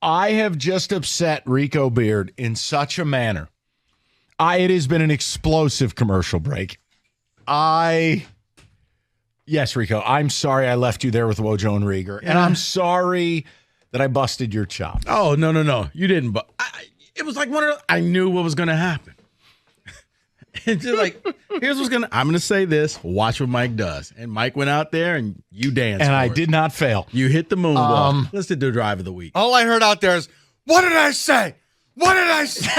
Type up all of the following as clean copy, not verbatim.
I have just upset Rico Beard in such a manner. It has been an explosive commercial break. Yes, Rico, I'm sorry I left you there with Wojo and Rieger. Yeah. And I'm sorry that I busted your chops. Oh, no. You didn't. It was like I knew what was going to happen. It's just like, I'm going to say this. Watch what Mike does. And Mike went out there and you danced. And I did not fail. You hit the moonwalk. Let's do drive of the week. All I heard out there is, what did I say? What did I say?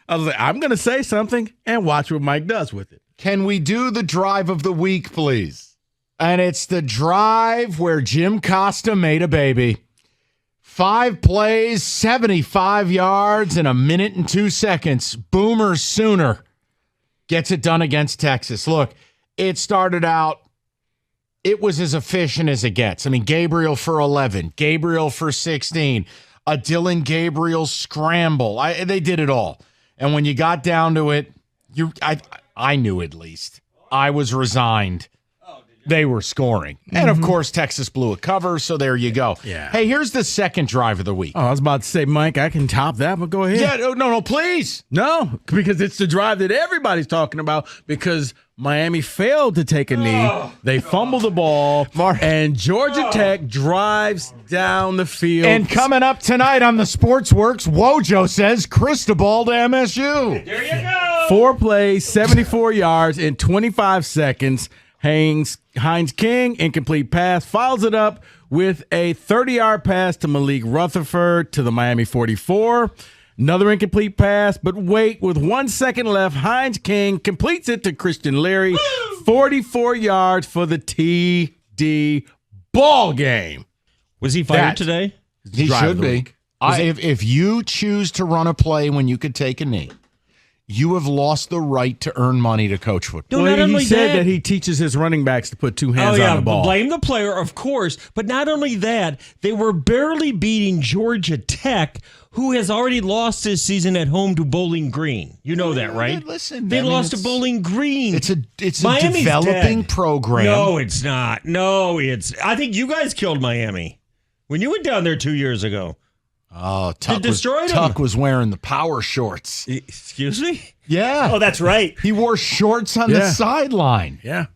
I was like, I'm going to say something and watch what Mike does with it. Can we do the drive of the week, please? And it's the drive where Jim Costa made a baby. 5 plays, 75 yards, in a minute and 2 seconds. Boomer Sooner gets it done against Texas. Look, it started out, it was as efficient as it gets. I mean, Gabriel for 11, Gabriel for 16, a Dylan Gabriel scramble. They did it all. And when you got down to it, I knew at least. I was resigned. They were scoring. And, of course, Texas blew a cover, so there you go. Yeah. Hey, here's the second drive of the week. Oh, I was about to say, Mike, I can top that, but go ahead. Yeah, no, please. No, because it's the drive that everybody's talking about because Miami failed to take a knee. They fumbled the ball, and Georgia Tech drives down the field. And coming up tonight on the Sportsworks, Wojo says Cristobal to MSU. There you go. 4 plays, 74 yards in 25 seconds. Hines King, incomplete pass, follows it up with a 30-yard pass to Malik Rutherford to the Miami 44. Another incomplete pass, but wait, with 1 second left, Hines King completes it to Christian Leary. 44 yards for the TD ball game. Was he fired today? He should be. If you choose to run a play when you could take a knee, you have lost the right to earn money to coach football. No, he said that he teaches his running backs to put 2 hands on the ball. Blame the player, of course. But not only that, they were barely beating Georgia Tech, who has already lost this season at home to Bowling Green. You know that, right? Listen, they lost to Bowling Green. It's a Miami's developing dead. program. No, it's not. No, I think you guys killed Miami when you went down there 2 years ago. Oh, Tuck was wearing the power shorts. Excuse me? Yeah. Oh, that's right. He wore shorts on the sideline. Yeah.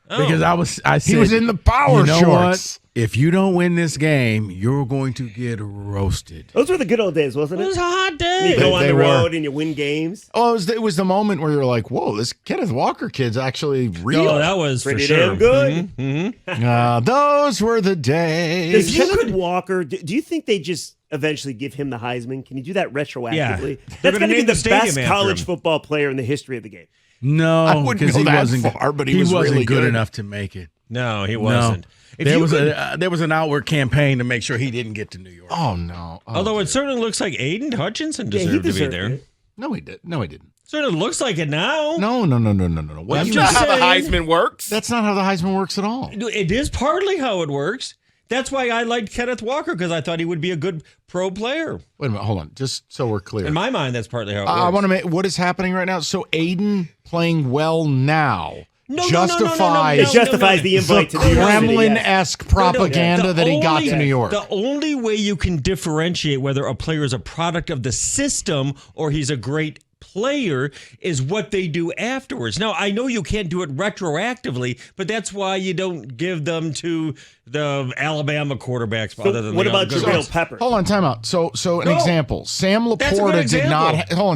Oh. Because I said, he was in the power shorts. What? If you don't win this game, you're going to get roasted. Those were the good old days, wasn't it? It was a hot day. You go on the road and you win games. Oh, it was the moment where you're like, whoa, this Kenneth Walker kid's actually real. Oh, that was pretty for sure. damn good. Mm-hmm. Those were the days. Does Kenneth Walker, do you think they just eventually give him the Heisman? Can you do that retroactively? Yeah. That's going to be the best after college him. football player in the history of the game. No, I wouldn't go that far, but he was wasn't really good good enough to make it. No, he wasn't. There was an outward campaign to make sure he didn't get to New York. Oh, no. Although it certainly looks like Aiden Hutchinson deserved to be there. it. No, he didn't. Certainly looks like it now. No. What I'm you- just How the saying. Heisman works. That's not how the Heisman works at all. It is partly how it works. That's why I liked Kenneth Walker, because I thought he would be a good pro player. Wait a minute, hold on. Just so we're clear. In my mind, that's partly how it works. I want to make what is happening right now. So Aiden playing well now justifies It justifies the invite to New York City. Kremlin-esque propaganda that he got to New York. The only way you can differentiate whether a player is a product of the system or he's a great player is what they do afterwards. Now, I know you can't do it retroactively, but that's why you don't give them to the Alabama quarterbacks. So what about Jabril Peppers? Hold on, time out. So an example. Sam Laporta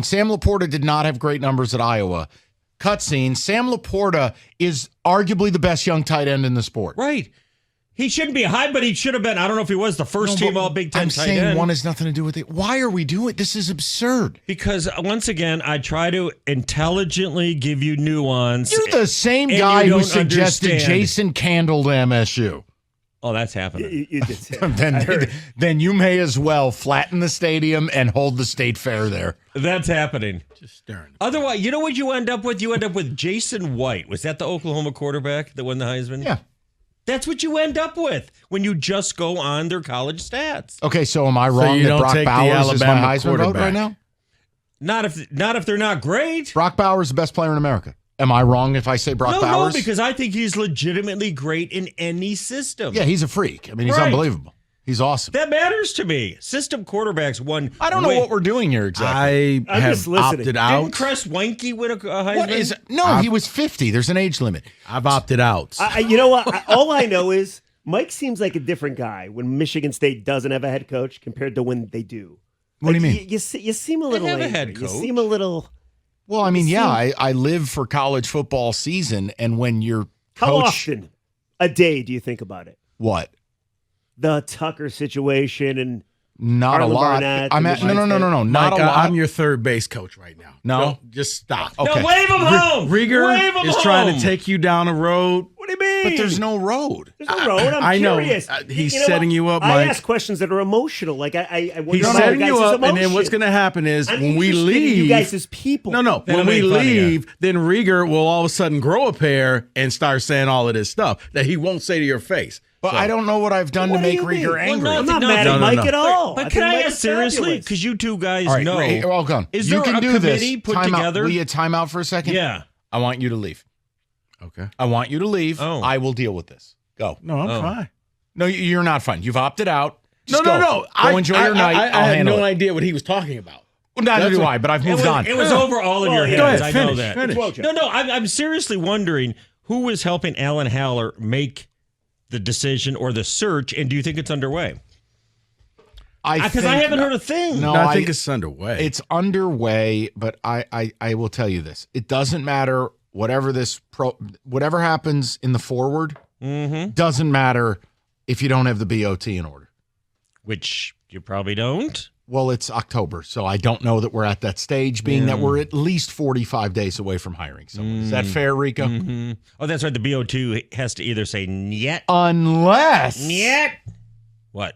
Sam Laporta did not have great numbers at Iowa. Cutscene. Sam Laporta is arguably the best young tight end in the sport. Right. He shouldn't be high, but he should have been. I don't know if he was the first team all Big Ten tight end. I'm saying one has nothing to do with it. Why are we doing it? This is absurd. Because once again, I try to intelligently give you nuance. You're the same guy who suggested Jason Candle to MSU. Oh, that's happening. You did say that. Then you may as well flatten the stadium and hold the state fair there. That's happening. Just staring. Otherwise, you know what you end up with? You end up with Jason White. Was that the Oklahoma quarterback that won the Heisman? Yeah. That's what you end up with when you just go on their college stats. Okay, so am I wrong that Brock Bowers is my Heisman vote right now? Not if they're not great. Brock Bowers is the best player in America. Am I wrong if I say Brock Bowers? No, because I think he's legitimately great in any system. Yeah, he's a freak. I mean, he's Right. unbelievable. He's awesome. That matters to me. System quarterbacks won. I don't know what we're doing here exactly. I I'm have just listening. opted out. Didn't Cress Weinke win a Heisman? What is? No, he was 50. There's an age limit. I've opted out. You know what? All I know is Mike seems like a different guy when Michigan State doesn't have a head coach compared to when they do. What do you mean? You seem a little have a angry. head You coach. seem a little. Well, I mean, yeah, I live for college football season, and when your How coach, often a day do you think about it? what? The Tucker situation and Not Harlan a lot. Barnett I'm and at, no, not Mike, a lot. I'm your third base coach right now. No? Don't- just stop. Okay. No, wave him home. Rieger Wave him is home. trying to take you down a road. what do you mean? But there's no road. There's no road. I'm I know. curious. He's You know setting what? you up, I Mike. ask questions that are emotional. Like I wonder He's about setting guys' you up, and then emotion. what's going to happen is I'm when we interested in leave, you guys as people. No. That'll When we make fun of you. leave, then Rieger will all of a sudden grow a pair and start saying all of this stuff that he won't say to your face. But I don't know what I've done What to do make you mean? Rieger Well, angry. I'm not No, mad no, at no, Mike no. at all. But I can think I Mike ask is seriously? fabulous. Because you two guys All right, know. well done. Is you there can a do committee this. put Time together? Out. Will you time out for a second? Yeah. I want you to leave. Okay. I want you to leave. Oh. I will deal with this. Go. No, I'm fine. No, you're not fine. You've opted out. Just No. Go enjoy your night. I I'll had handle no it. idea what he was talking about. Well, neither That's do what- I, but I've It moved was, on. it was over all of your heads. Go ahead, I finish, know that. finish. No, I'm seriously wondering who was helping Alan Haller make the decision or the search, and do you think it's underway? Because I haven't heard a thing. No, No, I think it's underway. It's underway, but I will tell you this. It doesn't matter whatever whatever happens in the forward, doesn't matter if you don't have the BOT in order. Which you probably don't. Well, it's October, so I don't know that we're at that stage, being that we're at least 45 days away from hiring someone. Is that fair, Rico? Oh, that's right. The BO2 has to either say "niet," Unless "niet." What?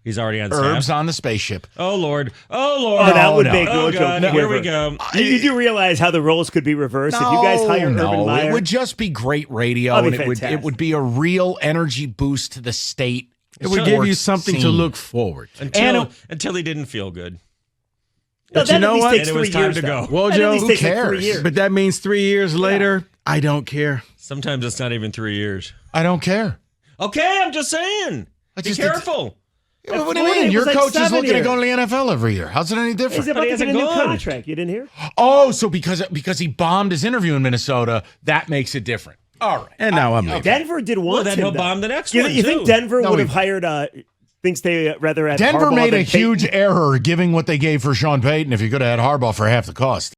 He's already on Herb's staff. on the spaceship. Oh Lord! Oh Lord! Oh, that would no. make Oh Mojo God! Here quiver. we go. You do realize how the roles could be reversed if you guys hire Urban no, Meyer? it would just be great radio, That'd be and it fantastic. would be a real energy boost to the state. it would give you sports something to scene. look forward to. Until he didn't feel good. No, But that you know at least what? takes And it was 3 time years, to though. go. Well, That at Joe, least who takes like 3 cares? years. But that means 3 years later, I don't care. Sometimes it's not even 3 years. I don't care. Okay, I'm just saying. Be just- careful. Yeah, what do you Florida, mean? it Your was like coach is 7 looking to years. go to the NFL every year. How's it any He's different? about he to get a hasn't new gone. contract. You didn't hear? Oh, so because he bombed his interview in Minnesota, that makes it different. All right. And now I'm leaving. Denver did want Well, then him, he'll though. bomb the next you, one, You think too. Denver No, would he- have hired thinks they rather have Denver Harbaugh made than a huge Peyton? error giving what they gave for Sean Payton if you could have had Harbaugh for half the cost.